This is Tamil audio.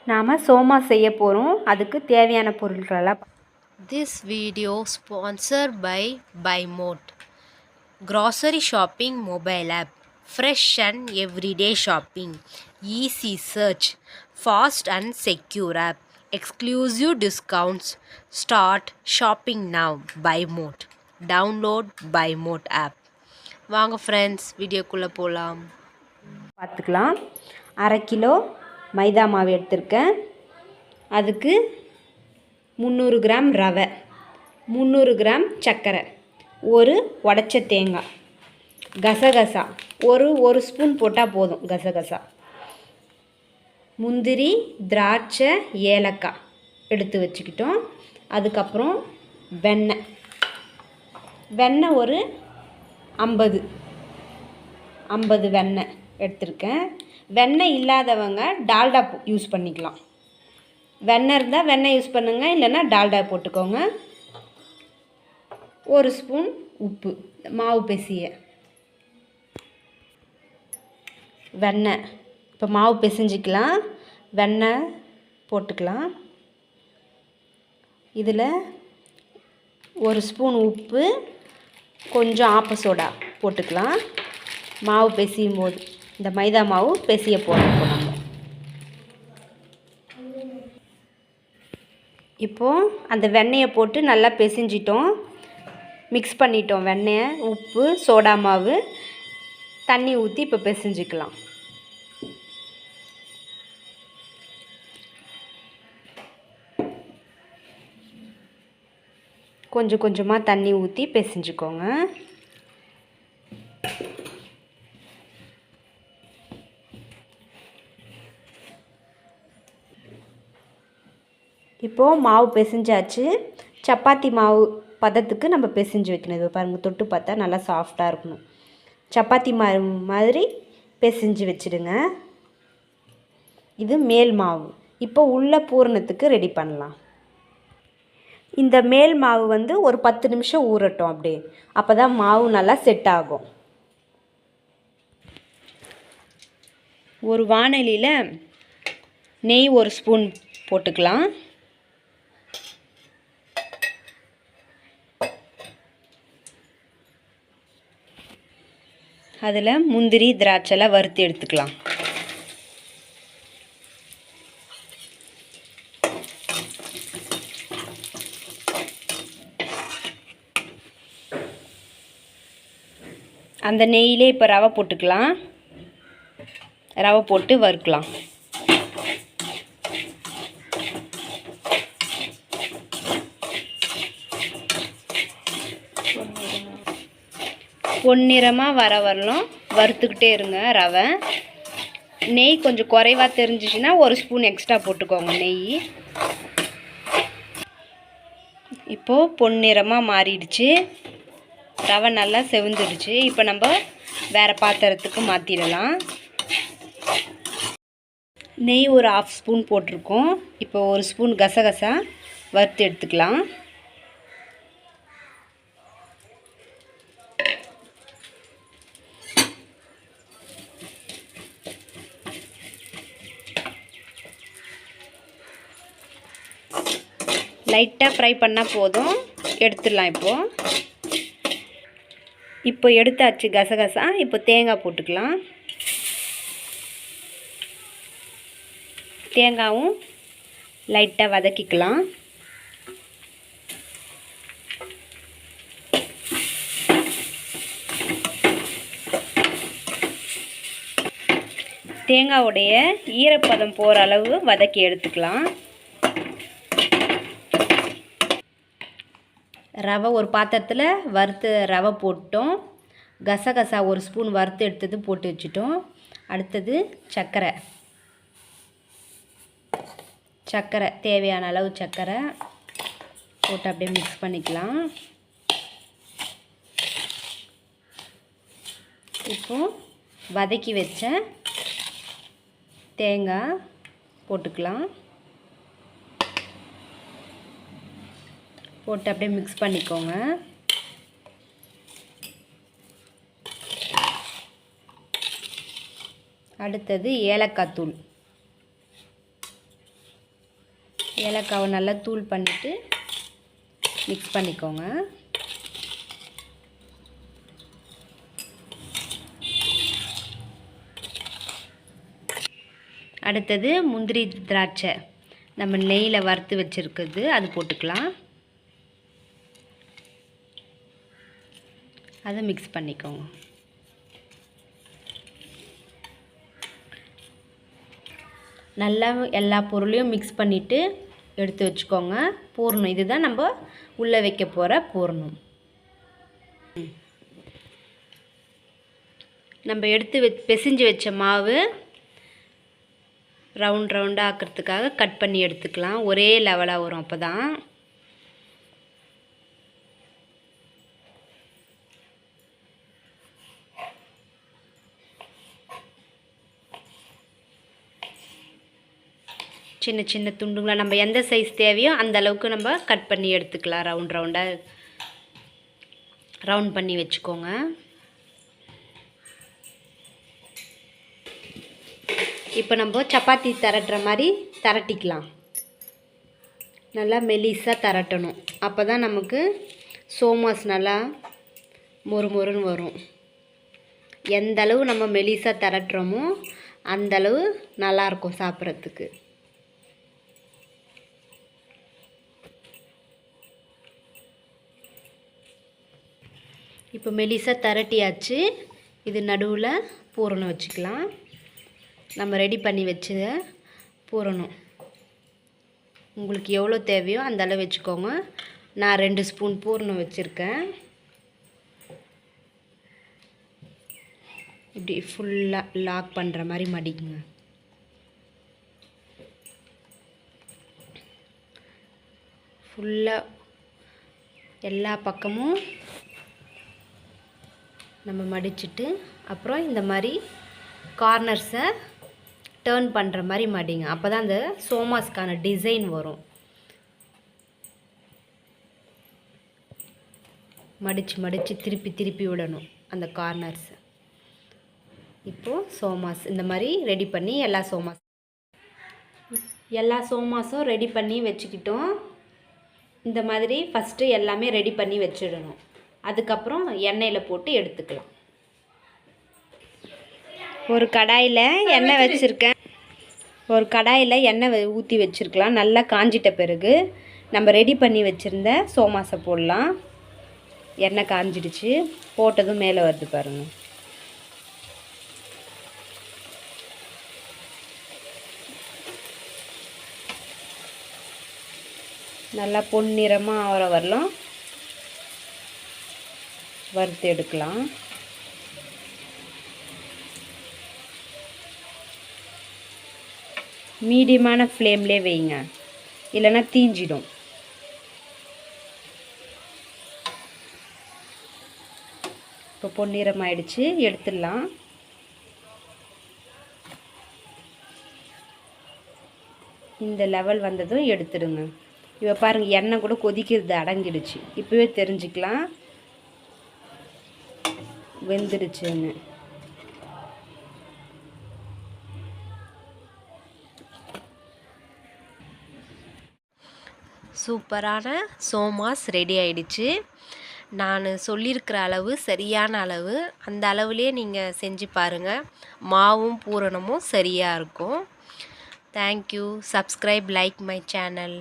நாம் சோமா செய்ய போகிறோம். அதுக்கு தேவையான பொருட்களெல்லாம் This video sponsored by BuyMote. Grocery shopping mobile app. Fresh and everyday shopping. Easy search. Fast and secure app. Exclusive discounts. Start shopping now. BuyMote. Download BuyMote app. வாங்க ஃப்ரெண்ட்ஸ் வீடியோக்குள்ளே போகலாம். பார்த்துக்கலாம். 1/2 கிலோ மைதா மாவு எடுத்திருக்கேன். அதுக்கு 300 கிராம் ரவை, 300 கிராம் சர்க்கரை, ஒரு உடைச்ச தேங்காய், கசகசா ஒரு ஸ்பூன் போட்டால் போதும். கசகசா, முந்திரி, திராட்சை, ஏலக்காய் எடுத்து வச்சுக்கிட்டோம். அதுக்கப்புறம் வெண்ணெய் ஒரு 50 வெண்ணெய் எடுத்திருக்கேன். வெண்ணெய் இல்லாதவங்க டால்டா யூஸ் பண்ணிக்கலாம். வெண்ணெய் இருந்தால் வெண்ணெய் யூஸ் பண்ணுங்கள், இல்லைன்னா டால்டா போட்டுக்கோங்க. ஒரு ஸ்பூன் உப்பு, மாவு பிசைய வெண்ணெய். இப்போ மாவு பிசைஞ்சிக்கலாம். வெண்ணெய் போட்டுக்கலாம். இதில் ஒரு ஸ்பூன் உப்பு, கொஞ்சம் ஆப்ப சோடா போட்டுக்கலாம். மாவு பிசையும் போது இந்த மைதா மாவு பிசைய போடணும். இப்போது அந்த வெண்ணெயை போட்டு நல்லா பிசைஞ்சிட்டோம், மிக்ஸ் பண்ணிட்டோம். வெண்ணெயை, உப்பு, சோடா மாவு, தண்ணி ஊற்றி இப்போ பிசைஞ்சிக்கலாம். கொஞ்சம் கொஞ்சமாக தண்ணி ஊற்றி பிசைஞ்சிக்கோங்க. இப்போது மாவு பிசைஞ்சாச்சு. சப்பாத்தி மாவு பதத்துக்கு நம்ம பிசைஞ்சு வைக்கணும். இது பாருங்கள், தொட்டு பார்த்தா நல்லா சாஃப்டாக இருக்கணும். சப்பாத்தி மாவு மாதிரி பிசைஞ்சு வச்சுடுங்க. இது மேல் மாவு. இப்போ உள்ள பூரணத்துக்கு ரெடி பண்ணலாம். இந்த மேல் மாவு ஒரு 10 நிமிஷம் ஊறட்டும். அப்படியே அப்போ தான் மாவு நல்லா செட் ஆகும். ஒரு வாணலியில் நெய் ஒரு ஸ்பூன் போட்டுக்கலாம். அதில் முந்திரி, திராட்சைலாம் வறுத்து எடுத்துக்கலாம். அந்த நெய்யிலே இப்போ ரவை போட்டுக்கலாம். ரவை போட்டு வறுக்கலாம். பொன்னிறமாக வரணும், வறுத்துக்கிட்டே இருங்க. ரவை நெய் கொஞ்சம் குறைவாக தெரிஞ்சிச்சுன்னா ஒரு ஸ்பூன் எக்ஸ்ட்ரா போட்டுக்கோங்க நெய். இப்போது பொன்னிறமாக மாறிடுச்சு, ரவை நல்லா செவந்துடுச்சு. இப்போ நம்ம வேறு பாத்திரத்துக்கு மாற்றிடலாம். நெய் ஒரு 1/2 ஸ்பூன் போட்டிருக்கோம். இப்போ ஒரு ஸ்பூன் கசகசா வறுத்து எடுத்துக்கலாம். லைட்டாக ஃப்ரை பண்ணால் போதும், எடுத்துடலாம். இப்போ எடுத்தாச்சு கசகசா. இப்போ தேங்காய் போட்டுக்கலாம். தேங்காயும் லைட்டாக வதக்கிக்கலாம். தேங்காவுடைய ஈரப்பதம் போகிற அளவு வதக்கி எடுத்துக்கலாம். ரவை ஒரு பாத்திரத்தில் வறுத்து ரவை போட்டோம். கசகசா ஒரு ஸ்பூன் வறுத்து எடுத்தது போட்டு வச்சுட்டோம். அடுத்தது சர்க்கரை தேவையான அளவு சர்க்கரை போட்டு அப்படியே மிக்ஸ் பண்ணிக்கலாம். இப்போது வதக்கி வச்ச தேங்காய் போட்டுக்கலாம். போட்டு அப்படியே மிக்ஸ் பண்ணிக்கோங்க. அடுத்தது ஏலக்காய் தூள். ஏலக்காவை நல்லா தூள் பண்ணிவிட்டு மிக்ஸ் பண்ணிக்கோங்க. அடுத்தது முந்திரி திராட்சை நம்ம நெய்யில் வறுத்து வச்சுருக்குது அது போட்டுக்கலாம். அதை மிக்ஸ் பண்ணிக்கோங்க. நல்லா எல்லா பொருளையும் மிக்ஸ் பண்ணிவிட்டு எடுத்து வச்சுக்கோங்க. பூரணம் இதுதான் நம்ம உள்ளே வைக்க போகிற பூரணம். நம்ம எடுத்து பிசைஞ்சு வச்ச மாவு ரவுண்டாக ஆக்கிறதுக்காக கட் பண்ணி எடுத்துக்கலாம். ஒரே லெவலாக வரும். அப்போ தான் சின்ன சின்ன துண்டுங்களாக நம்ம எந்த சைஸ் தேவையோ அந்த அளவுக்கு நம்ம கட் பண்ணி எடுத்துக்கலாம். ரவுண்டாக ரவுண்ட் பண்ணி வச்சுக்கோங்க. இப்போ நம்ம சப்பாத்தி திரட்டுற மாதிரி திரட்டிக்கலாம். நல்லா மெலிசாக திரட்டணும். அப்போ தான் நமக்கு சோமாஸ் நல்லா மொறுமொறுன்னு வரும். எந்த அளவு நம்ம மெலிசாக திரட்டுறோமோ அந்தளவு நல்லாயிருக்கும் சாப்பிட்றதுக்கு. இப்போ மெலிசாக திரட்டியாச்சு. இது நடுவில் பூரணம் வச்சுக்கலாம். நம்ம ரெடி பண்ணி வச்ச பூரணம் உங்களுக்கு எவ்வளோ தேவையோ அந்த அளவு வச்சுக்கோங்க. நான் 2 ஸ்பூன் பூரணம் வச்சுருக்கேன். இப்படி ஃபுல்லாக லாக் பண்ணுற மாதிரி மடிக்குங்க. ஃபுல்லாக எல்லா பக்கமும் நம்ம மடிச்சுட்டு அப்புறம் இந்த மாதிரி கார்னர்ஸை டர்ன் பண்ணுற மாதிரி மடிங்க. அப்போ தான் அந்த சோமாஸ்க்கான டிசைன் வரும். மடித்து திருப்பி விடணும் அந்த கார்னர்ஸை. இப்போது சோமாஸ் இந்த மாதிரி ரெடி பண்ணி எல்லா சோமாஸும் ரெடி பண்ணி வச்சுக்கிட்டோம். இந்த மாதிரி ஃபஸ்ட்டு எல்லாமே ரெடி பண்ணி வச்சிடணும். அதுக்கப்புறம் எண்ணெயில் போட்டு எடுத்துக்கலாம். ஒரு கடாயில் எண்ணெய் வச்சுருக்கேன். ஊற்றி வச்சுருக்கலாம். நல்லா காஞ்சிட்ட பிறகு நம்ம ரெடி பண்ணி வச்சுருந்த சோமாஸை போடலாம். எண்ணெய் காஞ்சிடுச்சு. போட்டதும் மேலே வருது பாருங்கள். நல்லா பொன்னிறமாக ஆகிற வரலாம் வறுத்து எடுக்கலாம். மீடியமான ஃப்ளேம்லேயே வைங்க, இல்லைன்னா தீஞ்சிடும். இப்போ பொன்னிறம் ஆயிடுச்சு, எடுத்துடலாம். இந்த லெவல் வந்ததும் எடுத்துடுங்க. இப்போ பாருங்கள், எண்ணெய் கூட கொதிக்கிறது அடங்கிடுச்சு. இப்போவே தெரிஞ்சுக்கலாம் வெந்துடுச்சுன்னு. சூப்பரான சோமாஸ் ரெடி ஆயிடுச்சு. நான் சொல்லியிருக்கிற அளவு சரியான அளவு. அந்த அளவுலேயே நீங்கள் செஞ்சு பாருங்கள். மாவும் பூரணமும் சரியாக இருக்கும். Thank you. Subscribe, like my channel.